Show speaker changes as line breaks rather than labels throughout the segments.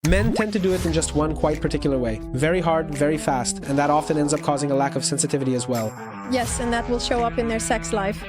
Men tend to do it in just one quite particular way. Very hard, very fast, and that often ends up causing a lack of sensitivity as well.
Yes, and that will show up in their sex life.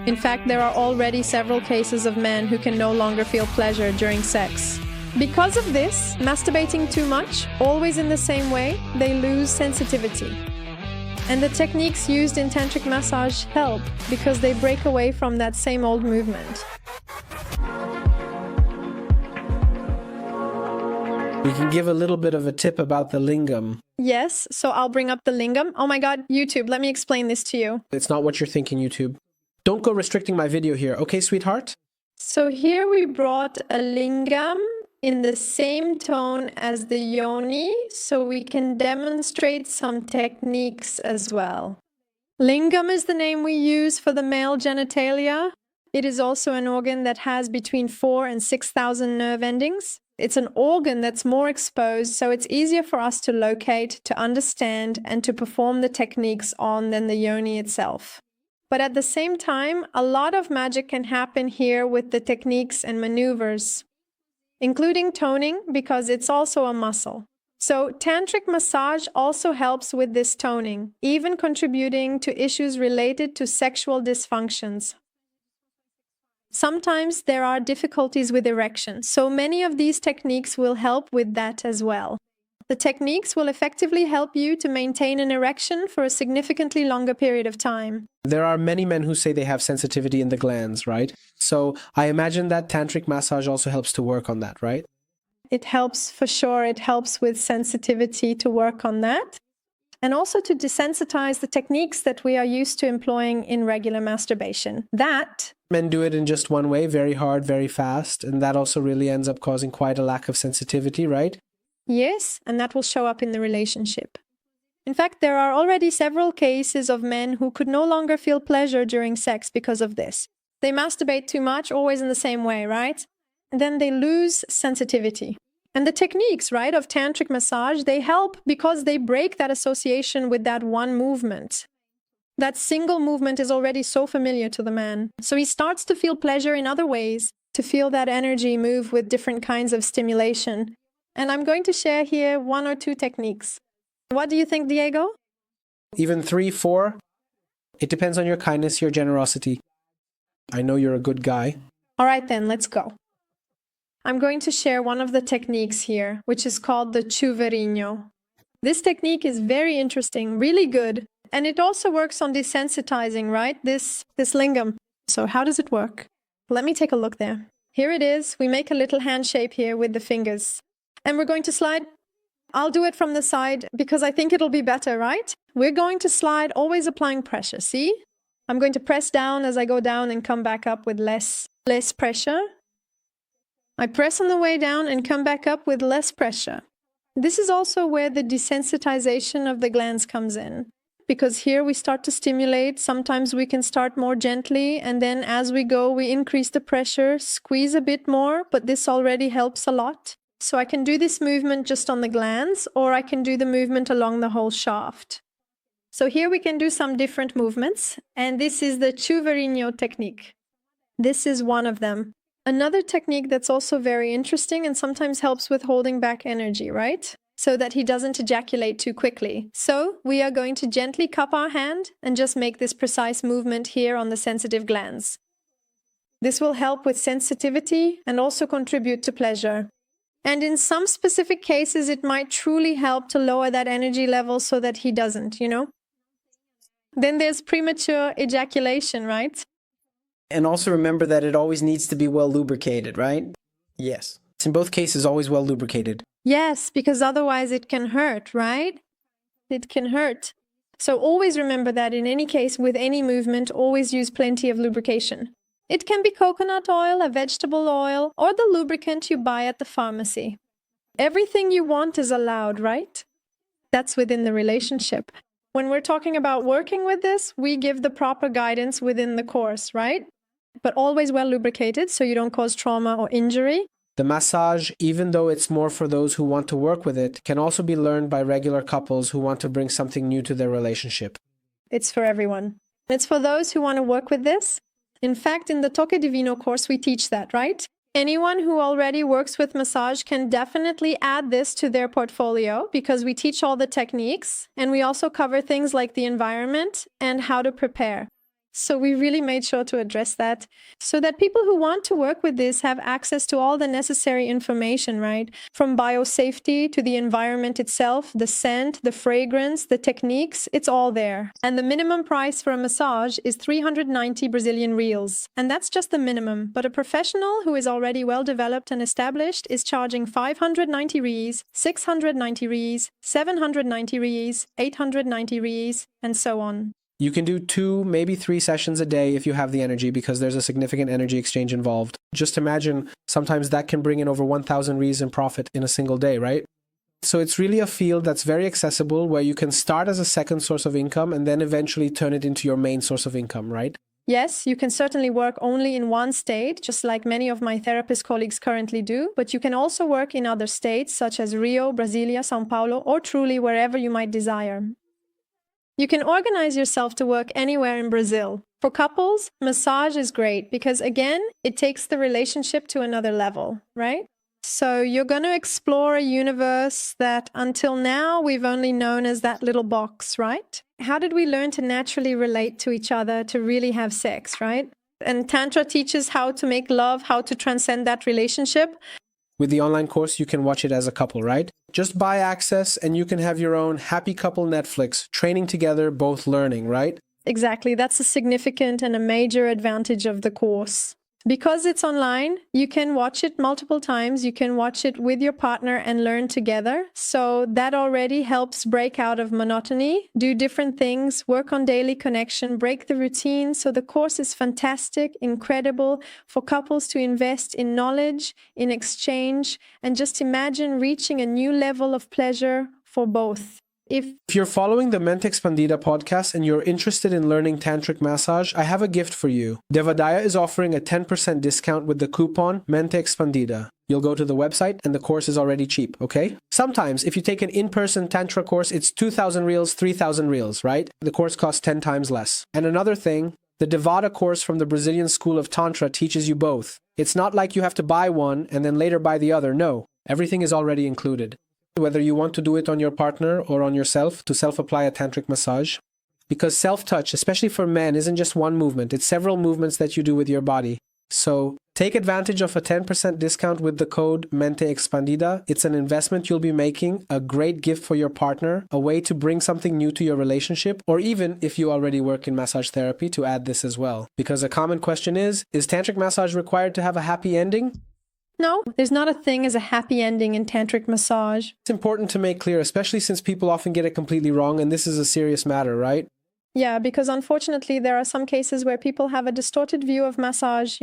In fact, there are already several cases of men who can no longer feel pleasure during sex. Because of this, masturbating too much, always in the same way, they lose sensitivity. And the techniques used in tantric massage help because they break away from that same old movement.
We can give a little bit of a tip about the lingam.
Yes, so I'll bring up the lingam. Oh my god, YouTube, let me explain this to you.
It's not what you're thinking, YouTube. Don't go restricting my video here, okay, sweetheart?
So here we brought a lingam in the same tone as the yoni, so we can demonstrate some techniques as well. Lingam is the name we use for the male genitalia. It is also an organ that has between 4,000 and 6,000 nerve endings. It's an organ that's more exposed, so it's easier for us to locate, to understand, and to perform the techniques on than the yoni itself. But at the same time, a lot of magic can happen here with the techniques and maneuvers, including toning, because it's also a muscle. So tantric massage also helps with this toning, even contributing to issues related to sexual dysfunctions. Sometimes there are difficulties with erection, so many of these techniques will help with that as well. The techniques will effectively help you to maintain an erection for a significantly longer period of time.
There are many men who say they have sensitivity in the glands, right? So I imagine that tantric massage also helps to work on that, right?
It helps for sure. It helps with sensitivity to work on that. And also to desensitize the techniques that we are used to employing in regular masturbation.
Men do it in just one way, very hard, very fast, and that also really ends up causing quite a lack of sensitivity, right?
Yes, and that will show up in the relationship. In fact, there are already several cases of men who could no longer feel pleasure during sex because of this. They masturbate too much, always in the same way, right? And then they lose sensitivity. And the techniques, right, of tantric massage, they help because they break that association with that one movement. That single movement is already so familiar to the man. So he starts to feel pleasure in other ways, to feel that energy move with different kinds of stimulation. And I'm going to share here 1 or 2 techniques. What do you think, Diego?
Even 3, 4? It depends on your kindness, your generosity. I know you're a good guy.
All right then, let's go. I'm going to share one of the techniques here, which is called the Chubarino. This technique is very interesting, really good. And it also works on desensitizing, right? This lingam. So how does it work? Let me take a look there. Here it is. We make a little hand shape here with the fingers. And we're going to slide. I'll do it from the side because I think it'll be better, right? We're going to slide, always applying pressure. See? I'm going to press down as I go down and come back up with less pressure. I press on the way down and come back up with less pressure. This is also where the desensitization of the glands comes in. Because here we start to stimulate. Sometimes we can start more gently, and then as we go, we increase the pressure, squeeze a bit more, but this already helps a lot. So I can do this movement just on the glands, or I can do the movement along the whole shaft. So here we can do some different movements, and this is the Chubarino technique. This is one of them. Another technique that's also very interesting and sometimes helps with holding back energy, right? So that he doesn't ejaculate too quickly. So we are going to gently cup our hand and just make this precise movement here on the sensitive glands. This will help with sensitivity and also contribute to pleasure. And in some specific cases, it might truly help to lower that energy level so that he doesn't, you know? Then there's premature ejaculation, right?
And also remember that it always needs to be well lubricated, right? Yes.
It's in both cases always well lubricated.
Yes, because otherwise it can hurt, right? It can hurt. So always remember that in any case, with any movement, always use plenty of lubrication. It can be coconut oil, a vegetable oil, or the lubricant you buy at the pharmacy. Everything you want is allowed, right? That's within the relationship. When we're talking about working with this, we give the proper guidance within the course, right? But always well lubricated so you don't cause trauma or injury.
The massage, even though it's more for those who want to work with it, can also be learned by regular couples who want to bring something new to their relationship.
It's for everyone. It's for those who want to work with this. In fact, in the Toque Divino course, we teach that, right? Anyone who already works with massage can definitely add this to their portfolio because we teach all the techniques and we also cover things like the environment and how to prepare. So we really made sure to address that so that people who want to work with this have access to all the necessary information, right? From biosafety to the environment itself, the scent, the fragrance, the techniques, it's all there. And the minimum price for a massage is 390 Brazilian reals. And that's just the minimum. But a professional who is already well developed and established is charging 590 reais, 690 reais, 790 reais, 890 reais, and so on.
You can do 2, maybe 3 sessions a day if you have the energy because there's a significant energy exchange involved. Just imagine sometimes that can bring in over 1,000 reais in profit in a single day, right? So it's really a field that's very accessible where you can start as a second source of income and then eventually turn it into your main source of income, right?
Yes, you can certainly work only in one state, just like many of my therapist colleagues currently do, but you can also work in other states such as Rio, Brasilia, São Paulo, or truly wherever you might desire. You can organize yourself to work anywhere in Brazil. For couples, massage is great because, again, it takes the relationship to another level, right? So you're going to explore a universe that until now we've only known as that little box, right? How did we learn to naturally relate to each other, to really have sex, right? And Tantra teaches how to make love, how to transcend that relationship.
With the online course, you can watch it as a couple, right? Just buy access and you can have your own happy couple Netflix, training together, both learning, right?
Exactly. That's a significant and a major advantage of the course. Because it's online, you can watch it multiple times. You can watch it with your partner and learn together. So that already helps break out of monotony, do different things, work on daily connection, break the routine. So the course is fantastic, incredible for couples to invest in knowledge, in exchange, and just imagine reaching a new level of pleasure for both. If
you're following the Mente Expandida podcast and you're interested in learning tantric massage, I have a gift for you. Devadaya is offering a 10% discount with the coupon Mente Expandida. You'll go to the website and the course is already cheap, okay? Sometimes if you take an in-person tantra course, it's 2,000 reals, 3,000 reals, right? The course costs 10 times less. And another thing, the Devada course from the Brazilian School of Tantra teaches you both. It's not like you have to buy one and then later buy the other. No, everything is already included. Whether you want to do it on your partner or on yourself to self-apply a tantric massage. Because self-touch, especially for men, isn't just one movement. It's several movements that you do with your body. So take advantage of a 10% discount with the code Mente Expandida. It's an investment you'll be making, a great gift for your partner, a way to bring something new to your relationship, or even if you already work in massage therapy, to add this as well. Because a common question is tantric massage required to have a happy ending?
No, there's not a thing as a happy ending in tantric massage.
It's important to make clear, especially since people often get it completely wrong, and this is a serious matter, right?
Yeah, because unfortunately there are some cases where people have a distorted view of massage,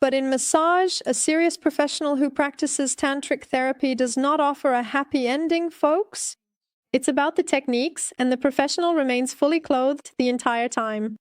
But in massage, a serious professional who practices tantric therapy does not offer a happy ending, folks. It's about the techniques, and the professional remains fully clothed the entire time.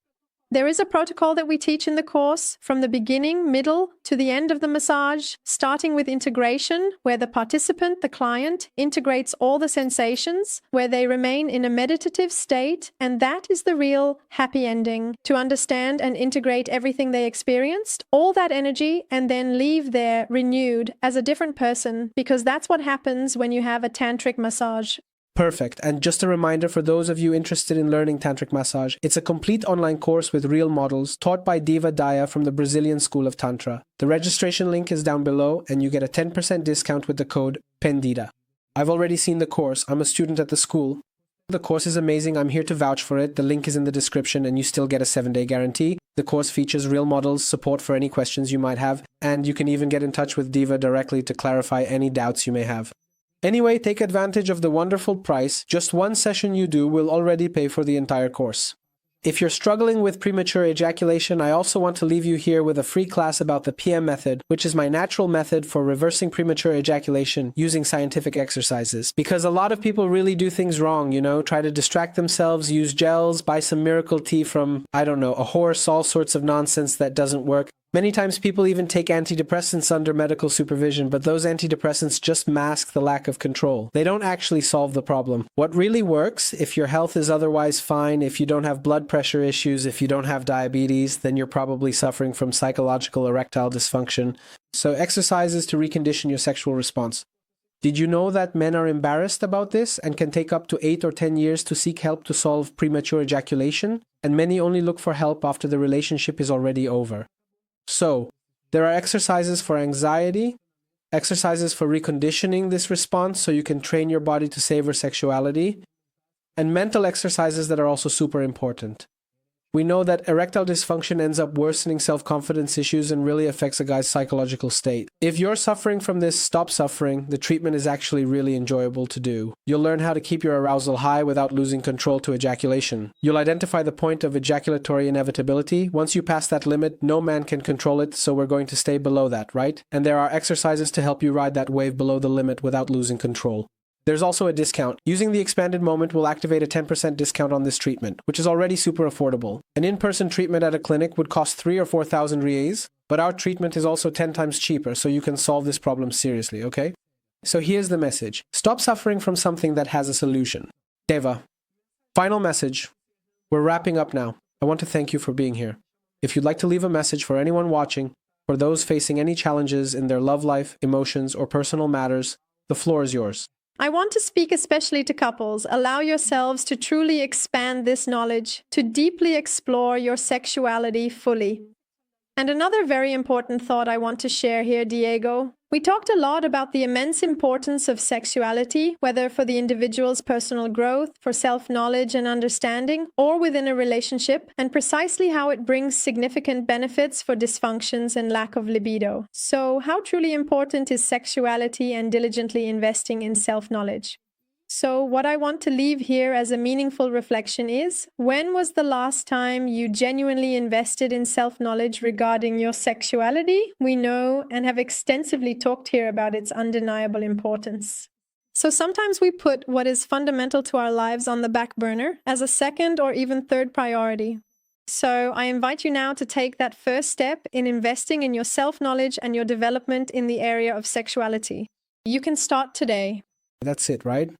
There is a protocol that we teach in the course from the beginning, middle, to the end of the massage, starting with integration, where the participant, the client, integrates all the sensations, where they remain in a meditative state, and that is the real happy ending, to understand and integrate everything they experienced, all that energy, and then leave there renewed as a different person, because that's what happens when you have a tantric massage.
Perfect. And just a reminder for those of you interested in learning tantric massage, it's a complete online course with real models taught by Diva Daya from the Brazilian School of Tantra. The registration link is down below and you get a 10% discount with the code PENDIDA. I've already seen the course. I'm a student at the school. The course is amazing. I'm here to vouch for it. The link is in the description and you still get a 7-day guarantee. The course features real models, support for any questions you might have, and you can even get in touch with Diva directly to clarify any doubts you may have. Anyway, take advantage of the wonderful price. Just one session you do will already pay for the entire course. If you're struggling with premature ejaculation, I also want to leave you here with a free class about the PM method, which is my natural method for reversing premature ejaculation using scientific exercises. Because a lot of people really do things wrong, try to distract themselves, use gels, buy some miracle tea from, a horse, all sorts of nonsense that doesn't work. Many times people even take antidepressants under medical supervision, but those antidepressants just mask the lack of control. They don't actually solve the problem. What really works, if your health is otherwise fine, if you don't have blood pressure issues, if you don't have diabetes, then you're probably suffering from psychological erectile dysfunction. So exercises to recondition your sexual response. Did you know that men are embarrassed about this and can take up to 8 or 10 years to seek help to solve premature ejaculation? And many only look for help after the relationship is already over. So, there are exercises for anxiety, exercises for reconditioning this response so you can train your body to savor sexuality, and mental exercises that are also super important. We know that erectile dysfunction ends up worsening self-confidence issues and really affects a guy's psychological state. If you're suffering from this, stop suffering. The treatment is actually really enjoyable to do. You'll learn how to keep your arousal high without losing control to ejaculation. You'll identify the point of ejaculatory inevitability. Once you pass that limit, no man can control it, so we're going to stay below that, right? And there are exercises to help you ride that wave below the limit without losing control. There's also a discount. Using the expanded moment will activate a 10% discount on this treatment, which is already super affordable. An in-person treatment at a clinic would cost 3,000 or 4,000 rials, but our treatment is also 10 times cheaper, so you can solve this problem seriously, okay? So here's the message. Stop suffering from something that has a solution. Deva. Final message. We're wrapping up now. I want to thank you for being here. If you'd like to leave a message for anyone watching, for those facing any challenges in their love life, emotions, or personal matters, the floor is yours.
I want to speak especially to couples. Allow yourselves to truly expand this knowledge, to deeply explore your sexuality fully. And another very important thought I want to share here, Diego. We talked a lot about the immense importance of sexuality, whether for the individual's personal growth, for self-knowledge and understanding, or within a relationship, and precisely how it brings significant benefits for dysfunctions and lack of libido. So, how truly important is sexuality and diligently investing in self-knowledge? So what I want to leave here as a meaningful reflection is, when was the last time you genuinely invested in self-knowledge regarding your sexuality? We know and have extensively talked here about its undeniable importance. So sometimes we put what is fundamental to our lives on the back burner as a second or even third priority. So I invite you now to take that first step in investing in your self-knowledge and your development in the area of sexuality. You can start today.
That's it, right?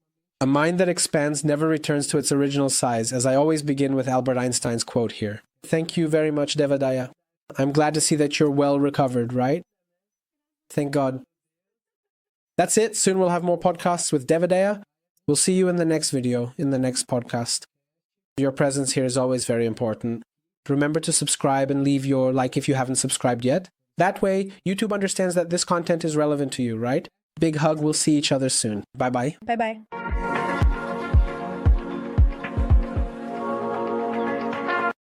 A mind that expands never returns to its original size, as I always begin with Albert Einstein's quote here. Thank you very much, Devadaya. I'm glad to see that you're well recovered, right? Thank God. That's it. Soon we'll have more podcasts with Devadaya. We'll see you in the next video, in the next podcast. Your presence here is always very important. Remember to subscribe and leave your like if you haven't subscribed yet. That way, YouTube understands that this content is relevant to you, right? Big hug. We'll see each other soon. Bye-bye.
Bye-bye.